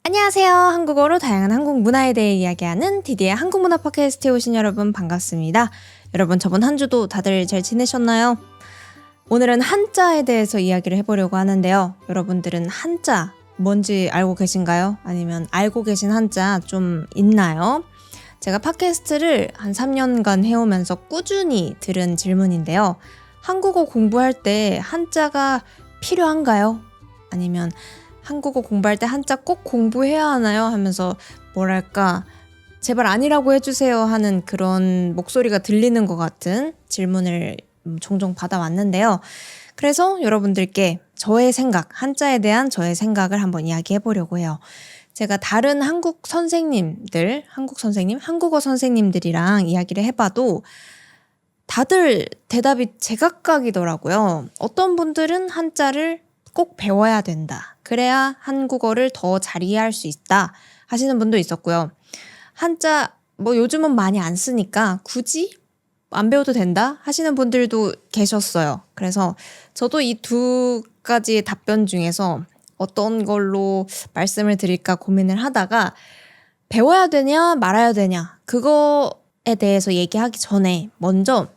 안녕하세요. 한국어로 다양한 한국 문화에 대해 이야기하는 디디의 한국문화 팟캐스트에 오신 여러분 반갑습니다. 여러분 저번 한 주도 다들 잘 지내셨나요? 오늘은 한자에 대해서 이야기를 해보려고 하는데요. 여러분들은 한자 뭔지 알고 계신가요? 아니면 알고 계신 한자 좀 있나요? 제가 팟캐스트를 한 3년간 해오면서 꾸준히 들은 질문인데요. 한국어 공부할 때 한자가 필요한가요? 아니면 한국어 공부할 때 한자 꼭 공부해야 하나요? 하면서 뭐랄까 제발 아니라고 해주세요 하는 그런 목소리가 들리는 것 같은 질문을 종종 받아왔는데요. 그래서 여러분들께 저의 생각, 한자에 대한 저의 생각을 한번 이야기해 보려고 해요. 제가 다른 한국어 선생님들이랑 이야기를 해봐도 다들 대답이 제각각이더라고요. 어떤 분들은 한자를 꼭 배워야 된다. 그래야 한국어를 더 잘 이해할 수 있다 하시는 분도 있었고요. 한자 요즘은 많이 안 쓰니까 굳이 안 배워도 된다 하시는 분들도 계셨어요. 그래서 저도 이 두 가지의 답변 중에서 어떤 걸로 말씀을 드릴까 고민을 하다가 배워야 되냐 말아야 되냐 그거에 대해서 얘기하기 전에 먼저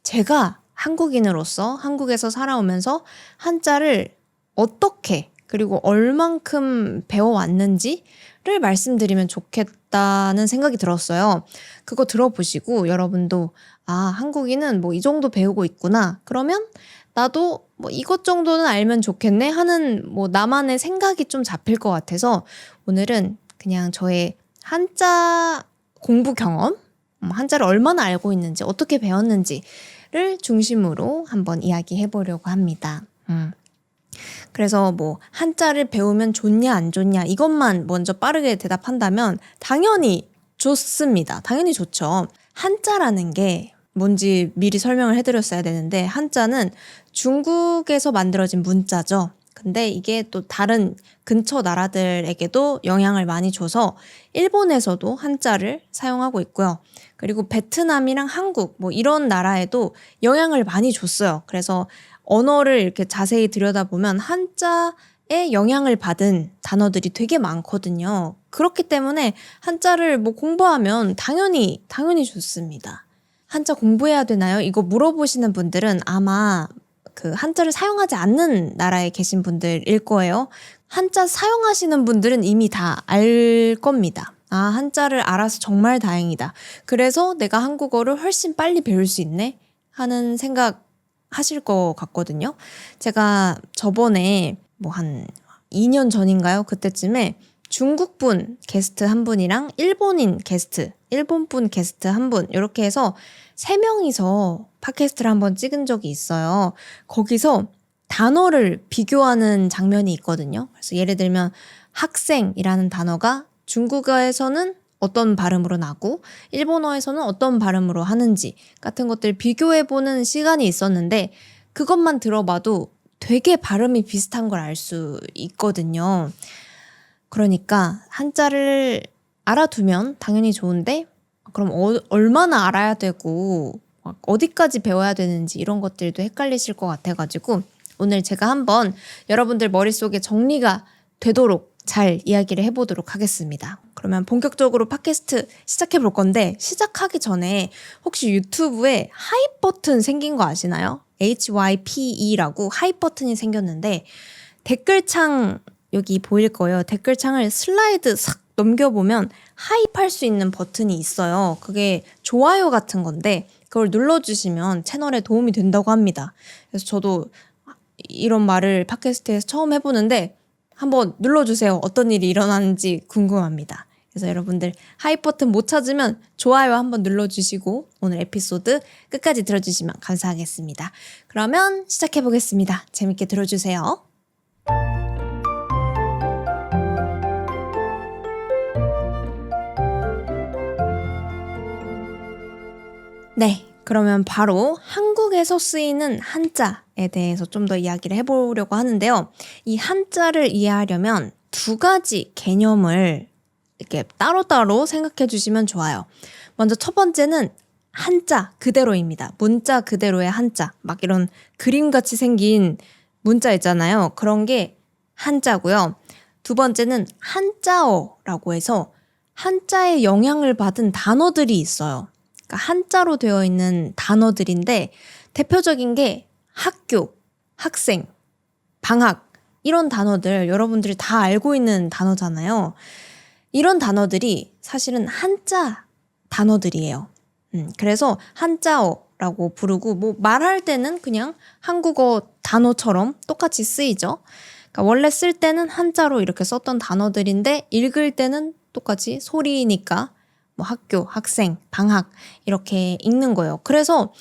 제가 한국인으로서 한국에서 살아오면서 한자를 어떻게 그리고 얼만큼 배워왔는지를 말씀드리면 좋겠다는 생각이 들었어요. 그거 들어보시고 여러분도 한국인은 이 정도 배우고 있구나. 그러면 나도 이것 정도는 알면 좋겠네 하는 나만의 생각이 좀 잡힐 것 같아서 오늘은 그냥 저의 한자 공부 경험, 한자를 얼마나 알고 있는지 어떻게 배웠는지를 중심으로 한번 이야기해 보려고 합니다. 그래서 한자를 배우면 좋냐 안 좋냐 이것만 먼저 빠르게 대답한다면 당연히 좋습니다. 당연히 좋죠. 한자라는 게 뭔지 미리 설명을 해드렸어야 되는데 한자는 중국에서 만들어진 문자죠. 근데 이게 또 다른 근처 나라들에게도 영향을 많이 줘서 일본에서도 한자를 사용하고 있고요. 그리고 베트남이랑 한국 이런 나라에도 영향을 많이 줬어요. 그래서 언어를 이렇게 자세히 들여다보면 한자에 영향을 받은 단어들이 되게 많거든요. 그렇기 때문에 한자를 공부하면 당연히 좋습니다. 한자 공부해야 되나요? 이거 물어보시는 분들은 아마 그 한자를 사용하지 않는 나라에 계신 분들일 거예요. 한자 사용하시는 분들은 이미 다 알 겁니다. 한자를 알아서 정말 다행이다. 그래서 내가 한국어를 훨씬 빨리 배울 수 있네? 하는 생각 하실 것 같거든요. 제가 저번에 한 2년 전인가요? 그때쯤에 중국분 게스트 한 분이랑 일본분 게스트 한 분 이렇게 해서 3명이서 팟캐스트를 한번 찍은 적이 있어요. 거기서 단어를 비교하는 장면이 있거든요. 그래서 예를 들면 학생이라는 단어가 중국어에서는 어떤 발음으로 나고 일본어에서는 어떤 발음으로 하는지 같은 것들 비교해보는 시간이 있었는데 그것만 들어봐도 되게 발음이 비슷한 걸 알 수 있거든요. 그러니까 한자를 알아두면 당연히 좋은데 그럼 얼마나 알아야 되고 어디까지 배워야 되는지 이런 것들도 헷갈리실 것 같아가지고 오늘 제가 한번 여러분들 머릿속에 정리가 되도록 잘 이야기를 해보도록 하겠습니다. 그러면 본격적으로 팟캐스트 시작해 볼 건데 시작하기 전에 혹시 유튜브에 하이 버튼 생긴 거 아시나요? HYPE라고 하이 버튼이 생겼는데 댓글창 여기 보일 거예요. 댓글창을 슬라이드 싹 넘겨보면 하이할 수 있는 버튼이 있어요. 그게 좋아요 같은 건데 그걸 눌러주시면 채널에 도움이 된다고 합니다. 그래서 저도 이런 말을 팟캐스트에서 처음 해보는데 한번 눌러주세요. 어떤 일이 일어나는지 궁금합니다. 그래서 여러분들 하이 버튼 못 찾으면 좋아요 한번 눌러주시고 오늘 에피소드 끝까지 들어주시면 감사하겠습니다. 그러면 시작해보겠습니다. 재밌게 들어주세요. 네, 그러면 바로 한국에서 쓰이는 한자에 대해서 좀 더 이야기를 해보려고 하는데요. 이 한자를 이해하려면 2가지 개념을 이렇게 따로따로 생각해 주시면 좋아요. 먼저 첫 번째는 한자 그대로입니다. 문자 그대로의 한자. 막 이런 그림같이 생긴 문자 있잖아요. 그런 게 한자고요. 두 번째는 한자어라고 해서 한자의 영향을 받은 단어들이 있어요. 그러니까 한자로 되어 있는 단어들인데 대표적인 게 학교, 학생, 방학 이런 단어들 여러분들이 다 알고 있는 단어잖아요. 이런 단어들이 사실은 한자 단어들이에요. 그래서 한자어라고 부르고 뭐 말할 때는 그냥 한국어 단어처럼 똑같이 쓰이죠. 그러니까 원래 쓸 때는 한자로 이렇게 썼던 단어들인데 읽을 때는 똑같이 소리니까 뭐 학교, 학생, 방학 이렇게 읽는 거예요. 그래서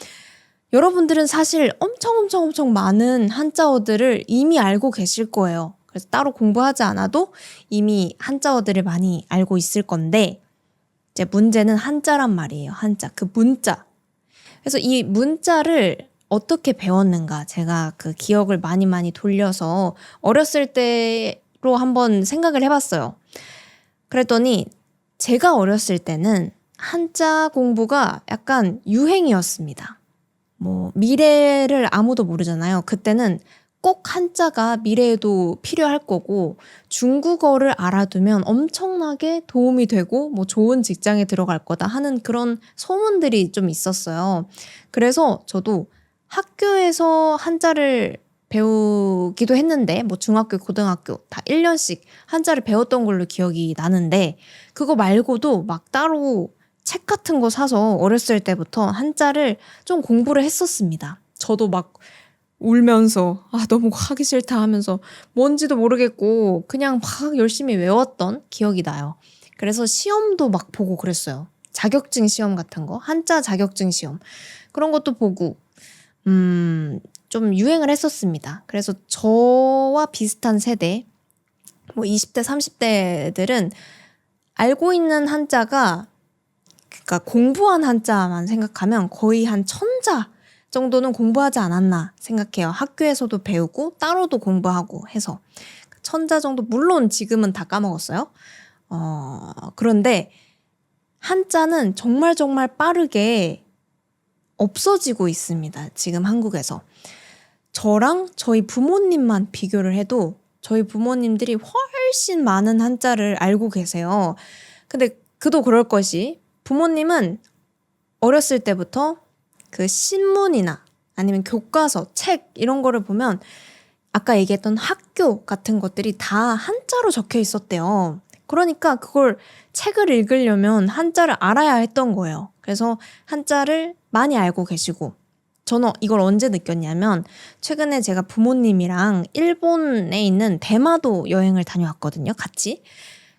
여러분들은 사실 엄청 많은 한자어들을 이미 알고 계실 거예요. 그래서 따로 공부하지 않아도 이미 한자어들을 많이 알고 있을 건데 이제 문제는 한자란 말이에요. 한자, 그 문자. 그래서 이 문자를 어떻게 배웠는가 제가 그 기억을 많이 돌려서 어렸을 때로 한번 생각을 해봤어요. 그랬더니 제가 어렸을 때는 한자 공부가 약간 유행이었습니다. 뭐 미래를 아무도 모르잖아요. 그때는 꼭 한자가 미래에도 필요할 거고 중국어를 알아두면 엄청나게 도움이 되고 뭐 좋은 직장에 들어갈 거다 하는 그런 소문들이 좀 있었어요. 그래서 저도 학교에서 한자를 배우기도 했는데 뭐 중학교, 고등학교 다 1년씩 한자를 배웠던 걸로 기억이 나는데 그거 말고도 막 따로 책 같은 거 사서 어렸을 때부터 한자를 좀 공부를 했었습니다. 저도 막 울면서 너무 하기 싫다 하면서 뭔지도 모르겠고 그냥 막 열심히 외웠던 기억이 나요. 그래서 시험도 막 보고 그랬어요. 자격증 시험 같은 거, 한자 자격증 시험 그런 것도 보고 좀 유행을 했었습니다. 그래서 저와 비슷한 세대 뭐 20대, 30대들은 알고 있는 한자가 그러니까 공부한 한자만 생각하면 거의 한 1000자 정도는 공부하지 않았나 생각해요. 학교에서도 배우고 따로도 공부하고 해서 1000자 정도 물론 지금은 다 까먹었어요. 그런데 한자는 정말 빠르게 없어지고 있습니다. 지금 한국에서. 저랑 저희 부모님만 비교를 해도 저희 부모님들이 훨씬 많은 한자를 알고 계세요. 근데 그도 그럴 것이 부모님은 어렸을 때부터 그 신문이나 아니면 교과서, 책 이런 거를 보면 아까 얘기했던 학교 같은 것들이 다 한자로 적혀 있었대요. 그러니까 그걸 책을 읽으려면 한자를 알아야 했던 거예요. 그래서 한자를 많이 알고 계시고 저는 이걸 언제 느꼈냐면 최근에 제가 부모님이랑 일본에 있는 대마도 여행을 다녀왔거든요. 같이.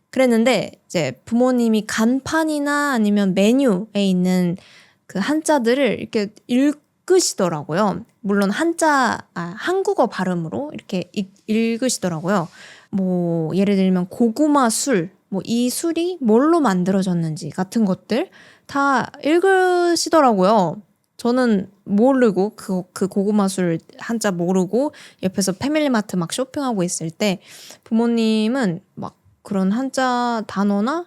그랬는데 이제 부모님이 간판이나 아니면 메뉴에 있는 그 한자들을 이렇게 읽으시더라고요. 물론 한국어 발음으로 이렇게 읽으시더라고요. 뭐 예를 들면 고구마 술, 뭐 이 술이 뭘로 만들어졌는지 같은 것들 다 읽으시더라고요. 저는 모르고 그 고구마 술 한자 모르고 옆에서 패밀리마트 막 쇼핑하고 있을 때 부모님은 막 그런 한자 단어나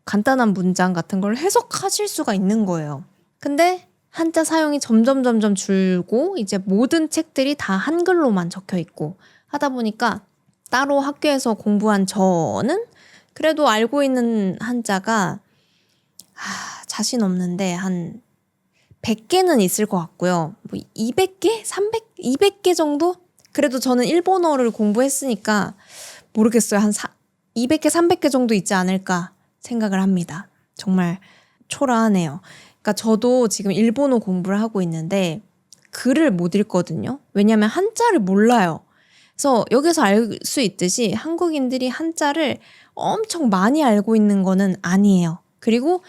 간단한 문장 같은 걸 해석하실 수가 있는 거예요. 근데 한자 사용이 점점 줄고 이제 모든 책들이 다 한글로만 적혀 있고 하다 보니까 따로 학교에서 공부한 저는 그래도 알고 있는 한자가 자신 없는데 한 100개는 있을 것 같고요. 뭐 200개? 200개 정도? 그래도 저는 일본어를 공부했으니까 모르겠어요. 한 200개, 300개 정도 있지 않을까 생각을 합니다. 정말 초라하네요. 그러니까 저도 지금 일본어 공부를 하고 있는데 글을 못 읽거든요. 왜냐하면 한자를 몰라요. 그래서 여기서 알 수 있듯이 한국인들이 한자를 엄청 많이 알고 있는 거는 아니에요. 그리고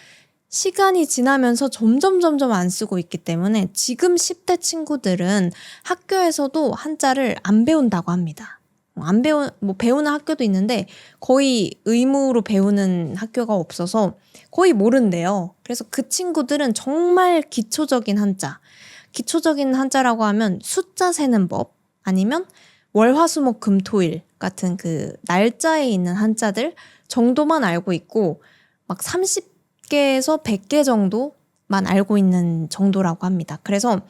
시간이 지나면서 점점 안 쓰고 있기 때문에 지금 10대 친구들은 학교에서도 한자를 안 배운다고 합니다. 배우는 학교도 있는데 거의 의무로 배우는 학교가 없어서 거의 모른대요. 그래서 그 친구들은 정말 기초적인 한자라고 하면 숫자 세는 법 아니면 월화수목금토일 같은 그 날짜에 있는 한자들 정도만 알고 있고 막 30개에서 100개 정도만 알고 있는 정도라고 합니다. 그래서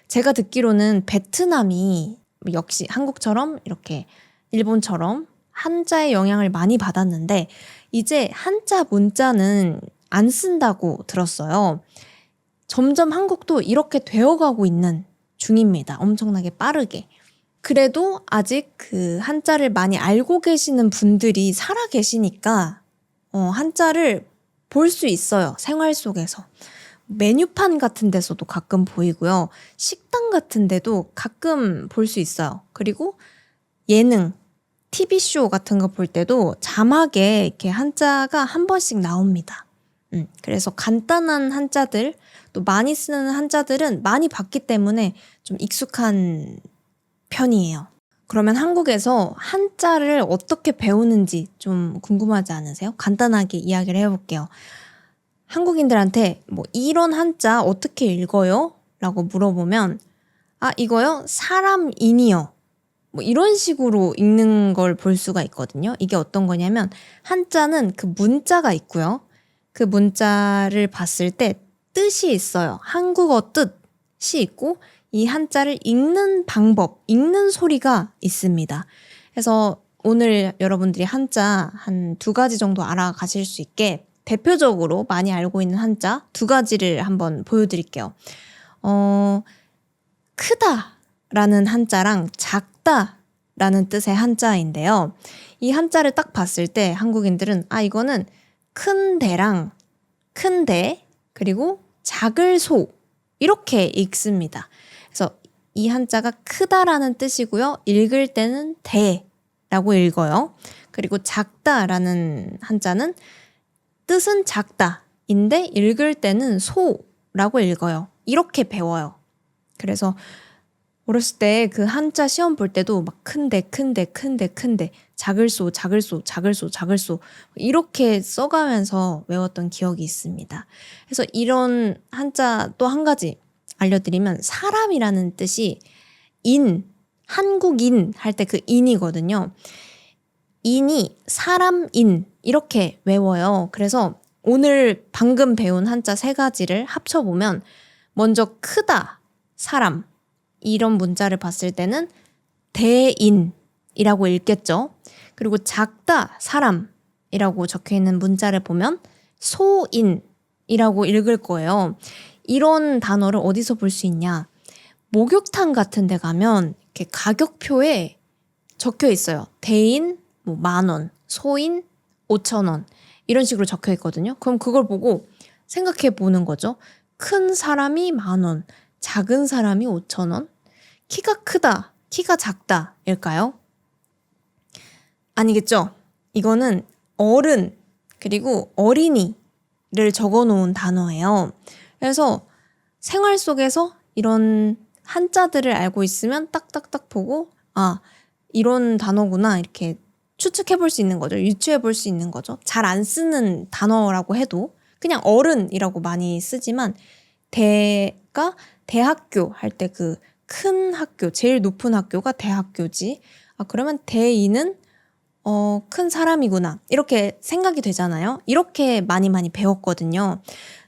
제가 듣기로는 베트남이 역시 한국처럼 이렇게 일본처럼 한자의 영향을 많이 받았는데 이제 한자 문자는 안 쓴다고 들었어요. 점점 한국도 이렇게 되어가고 있는 중입니다. 엄청나게 빠르게. 그래도 아직 그 한자를 많이 알고 계시는 분들이 살아 계시니까 한자를 볼 수 있어요. 생활 속에서. 메뉴판 같은 데서도 가끔 보이고요. 식당 같은 데도 가끔 볼 수 있어요. 그리고 예능, TV쇼 같은 거 볼 때도 자막에 이렇게 한자가 한 번씩 나옵니다. 그래서 간단한 한자들, 또 많이 쓰는 한자들은 많이 봤기 때문에 좀 익숙한 편이에요. 그러면 한국에서 한자를 어떻게 배우는지 좀 궁금하지 않으세요? 간단하게 이야기를 해볼게요. 한국인들한테 뭐 이런 한자 어떻게 읽어요? 라고 물어보면 이거요? 사람인이요. 뭐 이런 식으로 읽는 걸 볼 수가 있거든요. 이게 어떤 거냐면 한자는 그 문자가 있고요. 그 문자를 봤을 때 뜻이 있어요. 한국어 뜻이 있고 이 한자를 읽는 방법, 읽는 소리가 있습니다. 그래서 오늘 여러분들이 한자 한 2가지 정도 알아가실 수 있게 대표적으로 많이 알고 있는 한자 2가지를 한번 보여드릴게요. 크다라는 한자랑 작다라는 뜻의 한자인데요. 이 한자를 딱 봤을 때 한국인들은 이거는 큰 대랑 큰 대, 그리고 작을 소 이렇게 읽습니다. 그래서 이 한자가 크다라는 뜻이고요. 읽을 때는 대라고 읽어요. 그리고 작다라는 한자는 뜻은 작다인데 읽을 때는 소라고 읽어요. 이렇게 배워요. 그래서 어렸을 때 그 한자 시험 볼 때도 막 큰데 작을 소 이렇게 써가면서 외웠던 기억이 있습니다. 그래서 이런 한자 또 한 가지 알려드리면 사람이라는 뜻이 한국인 할 때 그 인이거든요. 인이 사람인 이렇게 외워요. 그래서 오늘 방금 배운 한자 3가지를 합쳐보면 먼저 크다, 사람 이런 문자를 봤을 때는 대인이라고 읽겠죠. 그리고 작다, 사람이라고 적혀있는 문자를 보면 소인이라고 읽을 거예요. 이런 단어를 어디서 볼 수 있냐? 목욕탕 같은 데 가면 이렇게 가격표에 적혀 있어요. 대인 10,000원, 소인 5,000원 이런 식으로 적혀 있거든요. 그럼 그걸 보고 생각해 보는 거죠. 큰 사람이 10,000원, 작은 사람이 5,000원? 키가 크다, 키가 작다 일까요? 아니겠죠? 이거는 어른 그리고 어린이를 적어놓은 단어예요. 그래서 생활 속에서 이런 한자들을 알고 있으면 딱딱딱 보고 이런 단어구나 이렇게 추측해 볼 수 있는 거죠. 유추해 볼 수 있는 거죠. 잘 안 쓰는 단어라고 해도 그냥 어른이라고 많이 쓰지만 대가 대학교 할 때 그 큰 학교, 제일 높은 학교가 대학교지. 그러면 대인은 큰 사람이구나. 이렇게 생각이 되잖아요. 이렇게 많이 배웠거든요.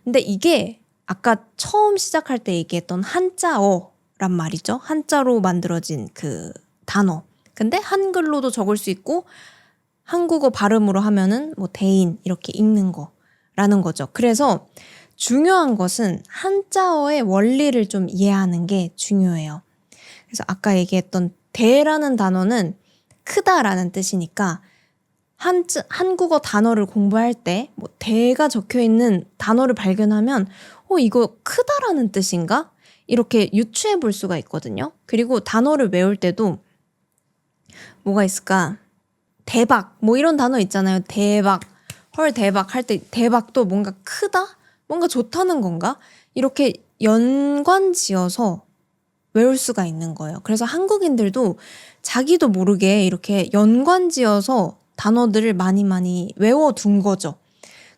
근데 이게 아까 처음 시작할 때 얘기했던 한자어란 말이죠. 한자로 만들어진 그 단어. 근데 한글로도 적을 수 있고 한국어 발음으로 하면은 대인 이렇게 읽는 거라는 거죠. 그래서 중요한 것은 한자어의 원리를 좀 이해하는 게 중요해요. 그래서 아까 얘기했던 대라는 단어는 크다라는 뜻이니까 한국어 단어를 공부할 때 대가 적혀있는 단어를 발견하면 이거 크다라는 뜻인가? 이렇게 유추해 볼 수가 있거든요. 그리고 단어를 외울 때도 뭐가 있을까? 대박 이런 단어 있잖아요. 대박, 헐 대박 할 때 대박도 뭔가 크다? 뭔가 좋다는 건가? 이렇게 연관지어서 외울 수가 있는 거예요. 그래서 한국인들도 자기도 모르게 이렇게 연관지어서 단어들을 많이 외워둔 거죠.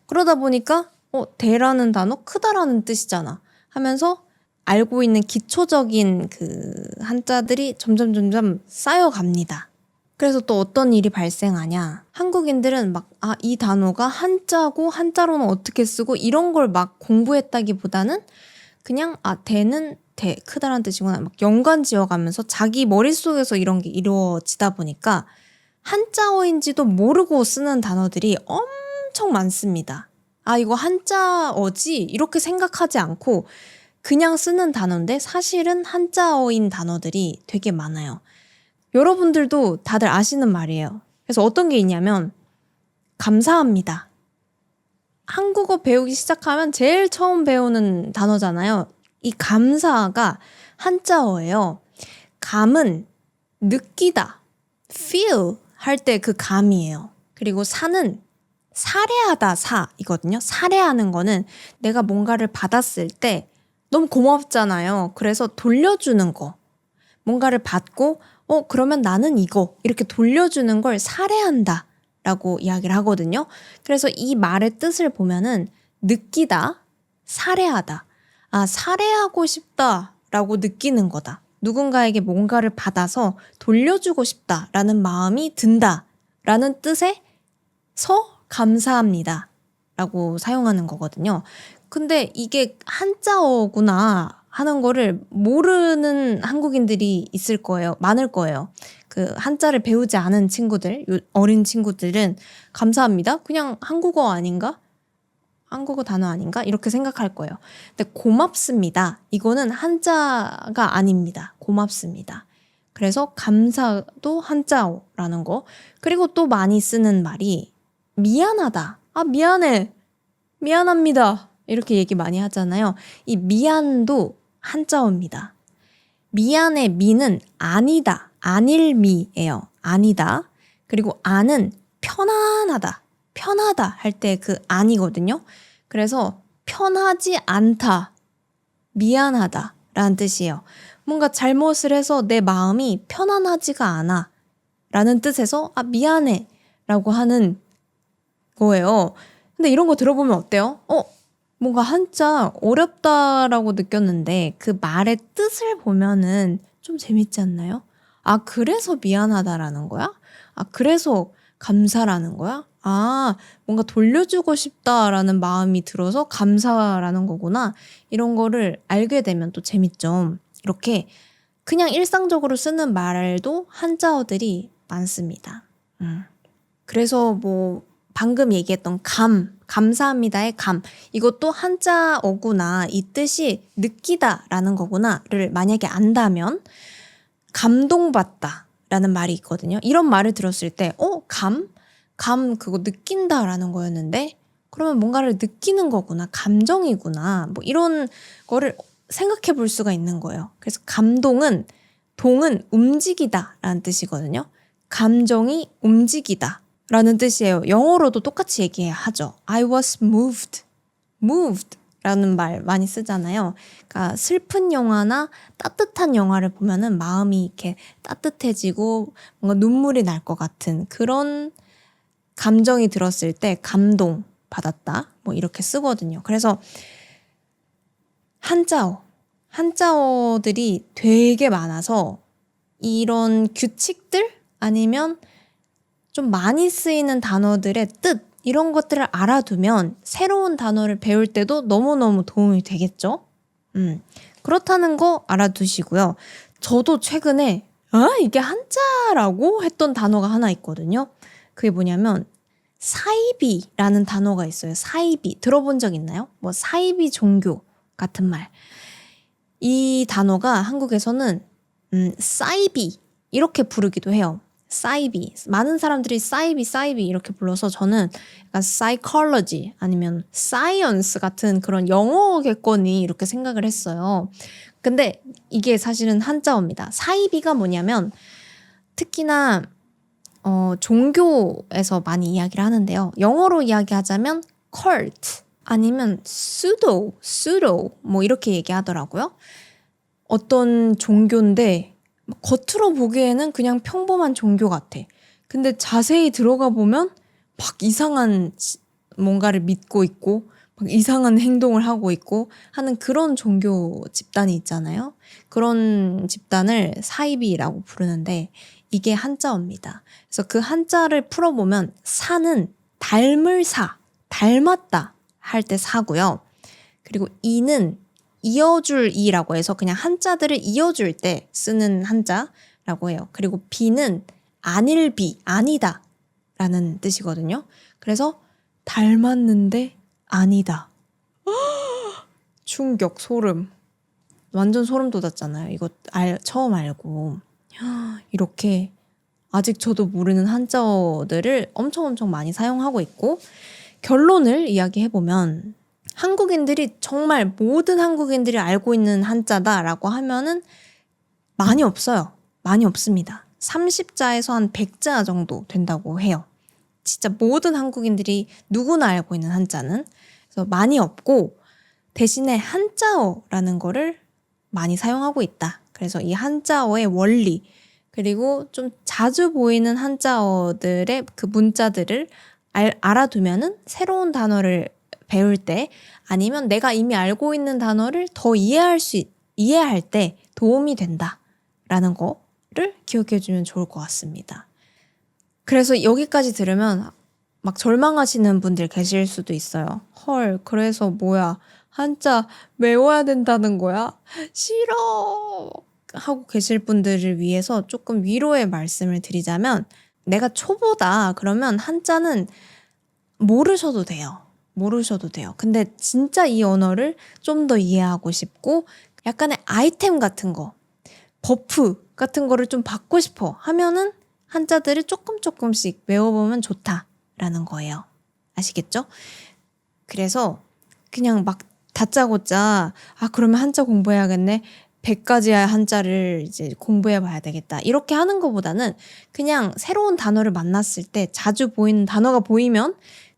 그러다 보니까 대라는 단어 크다라는 뜻이잖아 하면서 알고 있는 기초적인 그 한자들이 점점 쌓여갑니다. 그래서 또 어떤 일이 발생하냐. 한국인들은 이 단어가 한자고 한자로는 어떻게 쓰고 이런 걸 공부했다기보다는 그냥 대는 크다라는 뜻이구나 연관 지어가면서 자기 머릿속에서 이런 게 이루어지다 보니까 한자어인지도 모르고 쓰는 단어들이 엄청 많습니다. 아, 이거 한자어지? 이렇게 생각하지 않고 그냥 쓰는 단어인데 사실은 한자어인 단어들이 되게 많아요. 여러분들도 다들 아시는 말이에요. 그래서 어떤 게 있냐면 감사합니다. 한국어 배우기 시작하면 제일 처음 배우는 단어잖아요. 이 감사가 한자어예요. 감은 느끼다, feel 할 때 그 감이에요. 그리고 사는 사례하다 사이거든요. 사례하는 거는 내가 뭔가를 받았을 때 너무 고맙잖아요. 그래서 돌려주는 거. 뭔가를 받고 그러면 나는 이거 이렇게 돌려주는 걸 사례한다 라고 이야기를 하거든요. 그래서 이 말의 뜻을 보면은 느끼다, 사례하다. 아, 사례하고 싶다 라고 느끼는 거다. 누군가에게 뭔가를 받아서 돌려주고 싶다 라는 마음이 든다 라는 뜻에서 감사합니다 라고 사용하는 거거든요. 근데 이게 한자어구나 하는 거를 모르는 한국인들이 있을 거예요. 많을 거예요. 그 한자를 배우지 않은 친구들, 어린 친구들은 감사합니다. 그냥 한국어 아닌가? 한국어 단어 아닌가? 이렇게 생각할 거예요. 근데 고맙습니다. 이거는 한자가 아닙니다. 고맙습니다. 그래서 감사도 한자어라는 거. 그리고 또 많이 쓰는 말이 미안하다. 아, 미안해. 미안합니다. 이렇게 얘기 많이 하잖아요. 이 미안도 한자어입니다. 미안의 미는 아니다, 아닐 미예요. 아니다. 그리고 안은 편안하다, 편하다 할 때 그 안이거든요. 그래서 편하지 않다, 미안하다 라는 뜻이에요. 뭔가 잘못을 해서 내 마음이 편안하지가 않아 라는 뜻에서 아, 미안해 라고 하는 거예요. 근데 이런 거 들어보면 어때요? 뭔가 한자 어렵다라고 느꼈는데 그 말의 뜻을 보면은 좀 재밌지 않나요? 아, 그래서 미안하다라는 거야? 아, 그래서 감사라는 거야? 아, 뭔가 돌려주고 싶다라는 마음이 들어서 감사라는 거구나. 이런 거를 알게 되면 또 재밌죠. 이렇게 그냥 일상적으로 쓰는 말도 한자어들이 많습니다. 그래서 뭐 방금 얘기했던 감사합니다의 감. 이것도 한자어구나. 이 뜻이 느끼다라는 거구나를 만약에 안다면 감동받다라는 말이 있거든요. 이런 말을 들었을 때 감 그거 느낀다라는 거였는데 그러면 뭔가를 느끼는 거구나. 감정이구나. 뭐 이런 거를 생각해 볼 수가 있는 거예요. 그래서 동은 움직이다라는 뜻이거든요. 감정이 움직이다. 라는 뜻이에요. 영어로도 똑같이 얘기하죠. I was moved 라는 말 많이 쓰잖아요. 그러니까 슬픈 영화나 따뜻한 영화를 보면은 마음이 이렇게 따뜻해지고 뭔가 눈물이 날 것 같은 그런 감정이 들었을 때 감동 받았다. 뭐 이렇게 쓰거든요. 그래서 한자어들이 되게 많아서 이런 규칙들 아니면 좀 많이 쓰이는 단어들의 뜻 이런 것들을 알아두면 새로운 단어를 배울 때도 너무너무 도움이 되겠죠? 그렇다는 거 알아두시고요. 저도 최근에 이게 한자라고 했던 단어가 하나 있거든요. 그게 뭐냐면 사이비라는 단어가 있어요. 사이비 들어본 적 있나요? 뭐 사이비 종교 같은 말. 이 단어가 한국에서는 사이비 이렇게 부르기도 해요. 사이비. 많은 사람들이 사이비 이렇게 불러서 저는 약간 psychology 아니면 science 같은 그런 영어겠거니 이렇게 생각을 했어요. 근데 이게 사실은 한자어입니다. 사이비가 뭐냐면 특히나 종교에서 많이 이야기를 하는데요. 영어로 이야기하자면 cult 아니면 pseudo 뭐 이렇게 얘기하더라고요. 어떤 종교인데 겉으로 보기에는 그냥 평범한 종교 같아. 근데 자세히 들어가 보면 막 이상한 뭔가를 믿고 있고 막 이상한 행동을 하고 있고 하는 그런 종교 집단이 있잖아요. 그런 집단을 사이비라고 부르는데 이게 한자어입니다. 그래서 그 한자를 풀어보면 사는 닮을 닮았다 할 때 사고요. 그리고 이는 이어줄 이라고 해서 그냥 한자들을 이어줄 때 쓰는 한자라고 해요. 그리고 비는 안일비, 아니다 라는 뜻이거든요. 그래서 닮았는데 아니다. 충격, 소름. 완전 소름 돋았잖아요. 이거 처음 알고. 이렇게 아직 저도 모르는 한자어들을 엄청 많이 사용하고 있고, 결론을 이야기해보면 한국인들이 정말 모든 한국인들이 알고 있는 한자다라고 하면은 많이 없어요. 많이 없습니다. 30자에서 한 100자 정도 된다고 해요. 진짜 모든 한국인들이 누구나 알고 있는 한자는. 그래서 많이 없고 대신에 한자어라는 거를 많이 사용하고 있다. 그래서 이 한자어의 원리, 그리고 좀 자주 보이는 한자어들의 그 문자들을 알아두면은 새로운 단어를 배울 때, 아니면 내가 이미 알고 있는 단어를 더 이해할 때 도움이 된다라는 거를 기억해주면 좋을 것 같습니다. 그래서 여기까지 들으면 막 절망하시는 분들 계실 수도 있어요. 헐, 그래서 뭐야? 한자 외워야 된다는 거야? 싫어! 하고 계실 분들을 위해서 조금 위로의 말씀을 드리자면, 내가 초보다 그러면 한자는 모르셔도 돼요. 모르셔도 돼요. 근데 진짜 이 언어를 좀 더 이해하고 싶고 약간의 아이템 같은 거, 버프 같은 거를 좀 받고 싶어 하면은 한자들을 조금씩 외워보면 좋다라는 거예요. 아시겠죠? 그래서 그냥 막 다짜고짜 그러면 한자 공부해야겠네. 100가지의 한자를 이제 공부해 봐야 되겠다. 이렇게 하는 것보다는 그냥 새로운 단어를 만났을 때 자주 보이는 단어가 보이면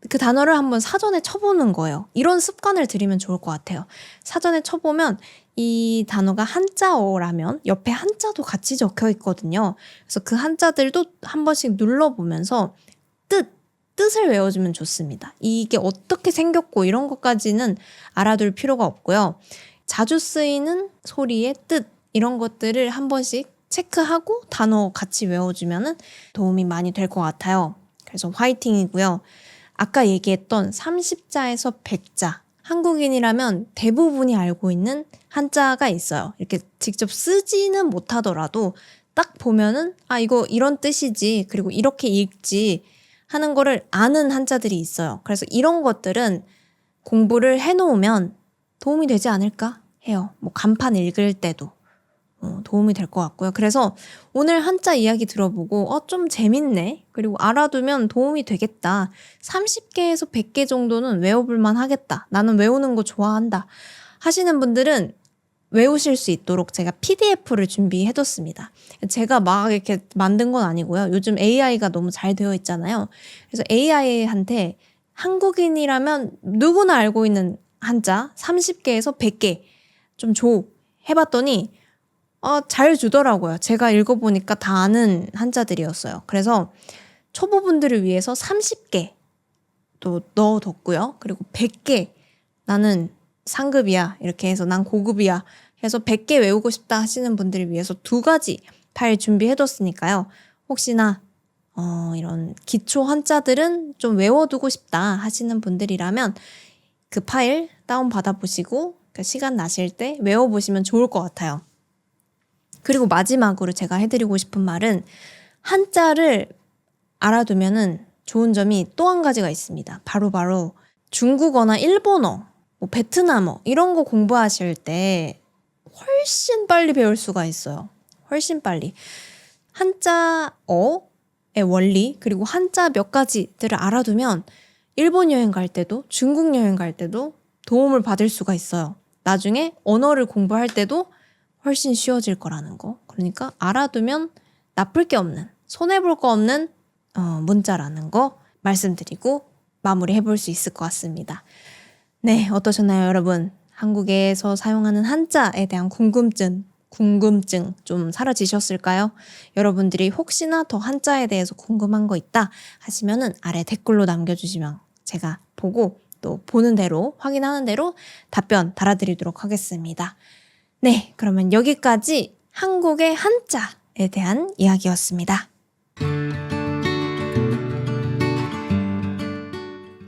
그 단어를 한번 사전에 쳐보는 거예요. 이런 습관을 들이면 좋을 것 같아요. 사전에 쳐보면 이 단어가 한자어라면 옆에 한자도 같이 적혀 있거든요. 그래서 그 한자들도 한 번씩 눌러보면서 뜻을 외워주면 좋습니다. 이게 어떻게 생겼고 이런 것까지는 알아둘 필요가 없고요. 자주 쓰이는 소리의 뜻, 이런 것들을 한 번씩 체크하고 단어 같이 외워주면 도움이 많이 될 것 같아요. 그래서 화이팅이고요. 아까 얘기했던 30자에서 100자, 한국인이라면 대부분이 알고 있는 한자가 있어요. 이렇게 직접 쓰지는 못하더라도 딱 보면은 이거 이런 뜻이지, 그리고 이렇게 읽지 하는 거를 아는 한자들이 있어요. 그래서 이런 것들은 공부를 해놓으면 도움이 되지 않을까 해요. 뭐 간판 읽을 때도 도움이 될 것 같고요. 그래서 오늘 한자 이야기 들어보고 좀 재밌네, 그리고 알아두면 도움이 되겠다, 30개에서 100개 정도는 외워볼만 하겠다, 나는 외우는 거 좋아한다 하시는 분들은 외우실 수 있도록 제가 PDF를 준비해뒀습니다. 제가 막 이렇게 만든 건 아니고요. 요즘 AI가 너무 잘 되어 있잖아요. 그래서 AI한테 한국인이라면 누구나 알고 있는 한자 30개에서 100개 좀 줘 해봤더니 잘 주더라고요. 제가 읽어보니까 다 아는 한자들이었어요. 그래서 초보분들을 위해서 30개 또 넣어뒀고요. 그리고 100개, 나는 상급이야 이렇게 해서 난 고급이야 해서 100개 외우고 싶다 하시는 분들을 위해서 2가지 파일 준비해뒀으니까요. 혹시나 이런 기초 한자들은 좀 외워두고 싶다 하시는 분들이라면 그 파일 다운받아 보시고 시간 나실 때 외워보시면 좋을 것 같아요. 그리고 마지막으로 제가 해드리고 싶은 말은, 한자를 알아두면은 좋은 점이 또 한 가지가 있습니다. 바로 중국어나 일본어, 뭐 베트남어 이런 거 공부하실 때 훨씬 빨리 배울 수가 있어요. 훨씬 빨리. 한자어의 원리, 그리고 한자 몇 가지들을 알아두면 일본 여행 갈 때도 중국 여행 갈 때도 도움을 받을 수가 있어요. 나중에 언어를 공부할 때도 훨씬 쉬워질 거라는 거. 그러니까 알아두면 나쁠 게 없는, 손해볼 거 없는 문자라는 거 말씀드리고 마무리해볼 수 있을 것 같습니다. 네, 어떠셨나요, 여러분? 한국에서 사용하는 한자에 대한 궁금증 좀 사라지셨을까요? 여러분들이 혹시나 더 한자에 대해서 궁금한 거 있다 하시면은 아래 댓글로 남겨주시면 제가 보고 또 보는 대로, 확인하는 대로 답변 달아드리도록 하겠습니다. 네, 그러면 여기까지 한국의 한자에 대한 이야기였습니다.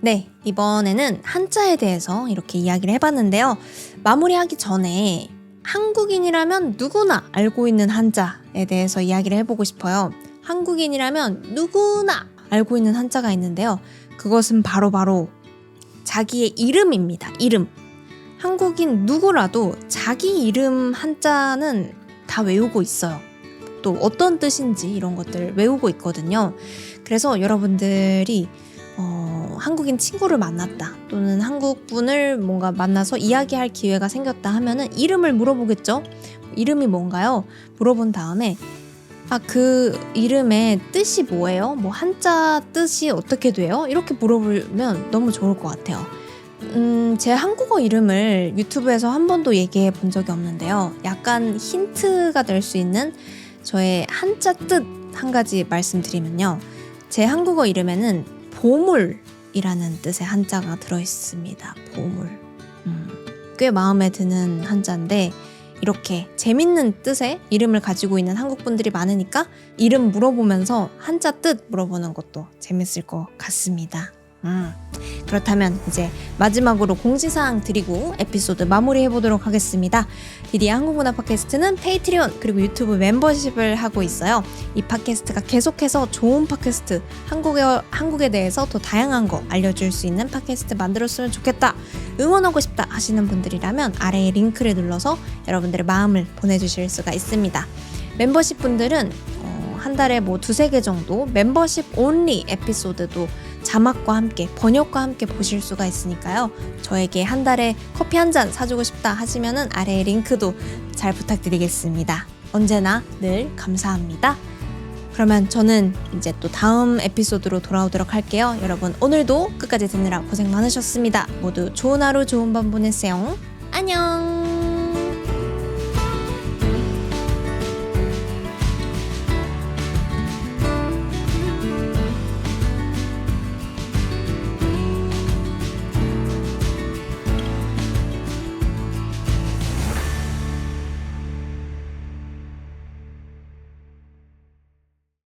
네, 이번에는 한자에 대해서 이렇게 이야기를 해봤는데요. 마무리하기 전에 한국인이라면 누구나 알고 있는 한자에 대해서 이야기를 해보고 싶어요. 한국인이라면 누구나 알고 있는 한자가 있는데요. 그것은 바로 자기의 이름입니다. 이름. 한국인 누구라도 자기 이름 한자는 다 외우고 있어요. 또 어떤 뜻인지 이런 것들 외우고 있거든요. 그래서 여러분들이 한국인 친구를 만났다 또는 한국분을 뭔가 만나서 이야기할 기회가 생겼다 하면은 이름을 물어보겠죠. 이름이 뭔가요? 물어본 다음에 그 이름의 뜻이 뭐예요? 뭐 한자 뜻이 어떻게 돼요? 이렇게 물어보면 너무 좋을 것 같아요. 제 한국어 이름을 유튜브에서 한 번도 얘기해 본 적이 없는데요. 약간 힌트가 될 수 있는 저의 한자 뜻 한 가지 말씀드리면요. 제 한국어 이름에는 보물이라는 뜻의 한자가 들어있습니다. 보물. 꽤 마음에 드는 한자인데 이렇게 재밌는 뜻의 이름을 가지고 있는 한국분들이 많으니까 이름 물어보면서 한자 뜻 물어보는 것도 재밌을 것 같습니다. 그렇다면 이제 마지막으로 공지사항 드리고 에피소드 마무리해보도록 하겠습니다. 디디의 한국문화 팟캐스트는 페이트리온 그리고 유튜브 멤버십을 하고 있어요. 이 팟캐스트가 계속해서 좋은 팟캐스트, 한국에 대해서 더 다양한 거 알려줄 수 있는 팟캐스트 만들었으면 좋겠다, 응원하고 싶다 하시는 분들이라면 아래에 링크를 눌러서 여러분들의 마음을 보내주실 수가 있습니다. 멤버십 분들은 한 달에 뭐 2-3개 정도 멤버십 온리 에피소드도 자막과 함께 번역과 함께 보실 수가 있으니까요. 저에게 한 달에 커피 한 잔 사주고 싶다 하시면은 아래에 링크도 잘 부탁드리겠습니다. 언제나 늘 감사합니다. 그러면 저는 이제 또 다음 에피소드로 돌아오도록 할게요. 여러분 오늘도 끝까지 듣느라 고생 많으셨습니다. 모두 좋은 하루 좋은 밤 보내세요. 안녕.